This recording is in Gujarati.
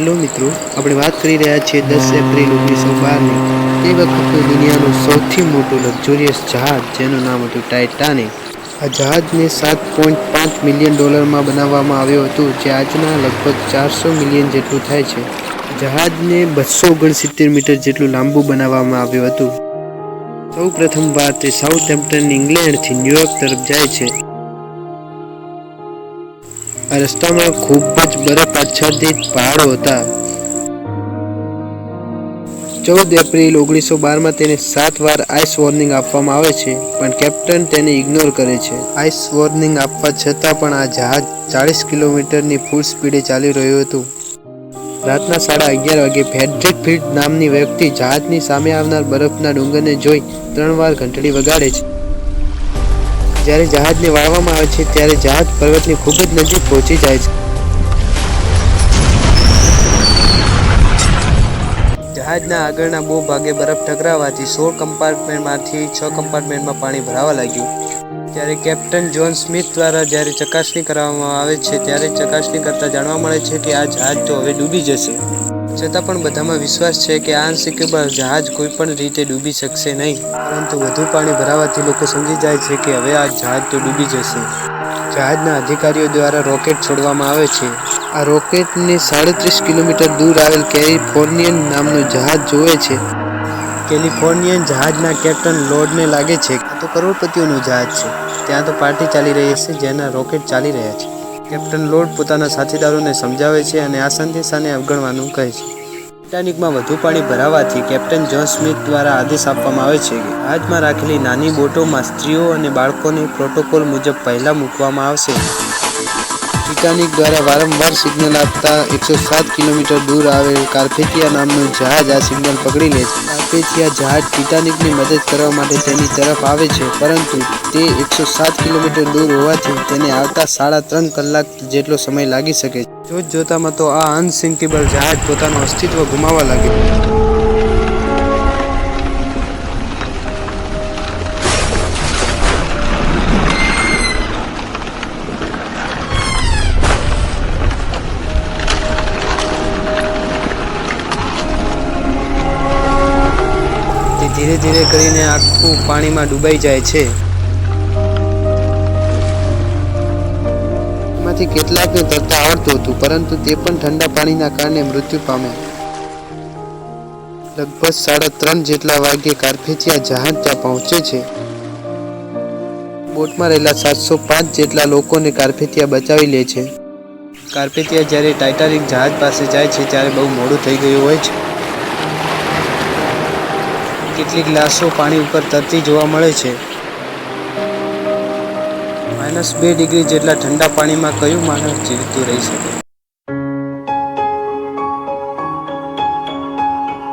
હેલો મિત્રો, આપણે વાત કરી રહ્યા છીએ 10 એપ્રિલ 1912ની. તે વખતનું દુનિયાનું સૌથી મોટું લક્ઝુરિયસ જહાજ, જેનું નામ હતું ટાઇટાનિક. આ જહાજને $7.5 મિલિયન બનાવવામાં આવ્યું હતું, જે આજના લગભગ 400 મિલિયન જેટલું થાય છે. જહાજને 269 મીટર જેટલું લાંબુ બનાવવામાં આવ્યું હતું. સૌ પ્રથમવાર તે સાઉથહેમ્પ્ટન, ઇંગ્લેન્ડથી ન્યૂયોર્ક તરફ જાય છે. આ રસ્તામાં ખૂબ જ બરફ આચ્છાદિત પહાડો હતા. 14 એપ્રિલ 1912માં તેને 7 વાર આઈસ વોર્નિંગ આપવામાં આવે છે, પણ કેપ્ટન તેને ઇગ્નોર કરે છે. આઈસ વોર્નિંગ આપવા છતાં પણ આ જહાજ 40 કિલોમીટરની ફૂલ સ્પીડે ચાલી રહ્યું હતું. રાતના 11:30 વાગે ફ્રેડરિક ફિલ્ડ નામની વ્યક્તિ જહાજની સામે આવનાર બરફના ડુંગરને જોઈ 3 વાર ઘંટડી વગાડે છે. જ્યારે જહાજને વાળવામાં આવે છે, ત્યારે જહાજ પર્વતની ખૂબ જ નજીક પહોંચી જાય છે. જહાજના આગળના બહુ ભાગે બરફ ટકરાવવાથી 16 કમ્પાર્ટમેન્ટમાંથી 6 કમ્પાર્ટમેન્ટમાં પાણી ભરાવા લાગ્યું. ત્યારે કેપ્ટન જ્હોન સ્મિથ દ્વારા જ્યારે ચકાસણી કરવામાં આવે છે, ત્યારે ચકાસણી કરતાં જાણવા મળે છે કે આ જહાજ તો હવે ડૂબી જશે. છતાં પણ બધામાં વિશ્વાસ છે કે આ અનસિંકેબલ જહાજ કોઈ પણ રીતે ડૂબી શકશે નહીં. પરંતુ વધુ પાણી ભરાવાથી લોકો સમજી જાય છે કે હવે આ જહાજ તો ડૂબી જશે. જહાજના અધિકારીઓ દ્વારા રોકેટ છોડવામાં આવે છે. આ રોકેટને 37 કિલોમીટર દૂર આવેલ કેલિફોર્નિયન નામનું જહાજ જુએ છે. કેલિફોર્નિયન જહાજના કેપ્ટન લોર્ડને લાગે છે કે આ તો કરોડપતિઓનું જહાજ છે. ત્યાં તો પાર્ટી ચાલી રહી હશે, જેના રોકેટ ચાલી રહ્યા છે. કેપ્ટન લોર્ડ પોતાના સાથીદારોને સમજાવે છે અને આ સંદેશાને અવગણવાનું કહે છે. ટાઇટાનિકમાં વધુ પાણી ભરાવાથી કેપ્ટન જ્હોન સ્મિથ દ્વારા આદેશ આપવામાં આવે છે કે જહાજમાં રાખેલી નાની બોટોમાં સ્ત્રીઓ અને બાળકોને પ્રોટોકોલ મુજબ પહેલા મૂકવામાં આવશે. ટાઇટાનિક દ્વારા વારંવાર સિગ્નલ આપતા 107 કિલોમીટર દૂર આવેલ કાર્પેથિયા નામનું જહાજ આ સિગ્નલ પકડી લે છે. કાર્પેથિયા જહાજ ટાઇટાનિકની મદદ કરવા માટે તેની તરફ આવે છે, પરંતુ તે 107 કિલોમીટર દૂર હોવાથી તેને આવતા 3.5 કલાક જેટલો સમય લાગી શકે છે. જોતજોતામાં તો આ અનસિંકેબલ જહાજ પોતાનું અસ્તિત્વ ગુમાવવા લાગ્યું. ધીરે ધીરે કરીને આખું પાણીમાં ડૂબાઈ જાય છે. એમાંથી કેટલાકને તરતા આવડતું હતું, પરંતુ તે પણ ઠંડા પાણીના કારણે મૃત્યુ પામ્યા. લગભગ 3:30 જેટલા વાગ્યે કાર્પેથિયા જહાજ ત્યાં પહોંચે છે. બોટમાં રહેલા 705 જેટલા લોકોને કાર્પેથિયા બચાવી લે છે. કાર્પેથિયા જ્યારે ટાઇટાનિક જહાજ પાસે જાય છે, ત્યારે બહુ મોડું થઈ ગયું હોય છે. કેટલીક લાશો પાણી ઉપર તરતી જોવા મળે છે. -2 ડિગ્રી જેટલા ઠંડા પાણીમાં કયું માણસ જીવતું રહી શકે?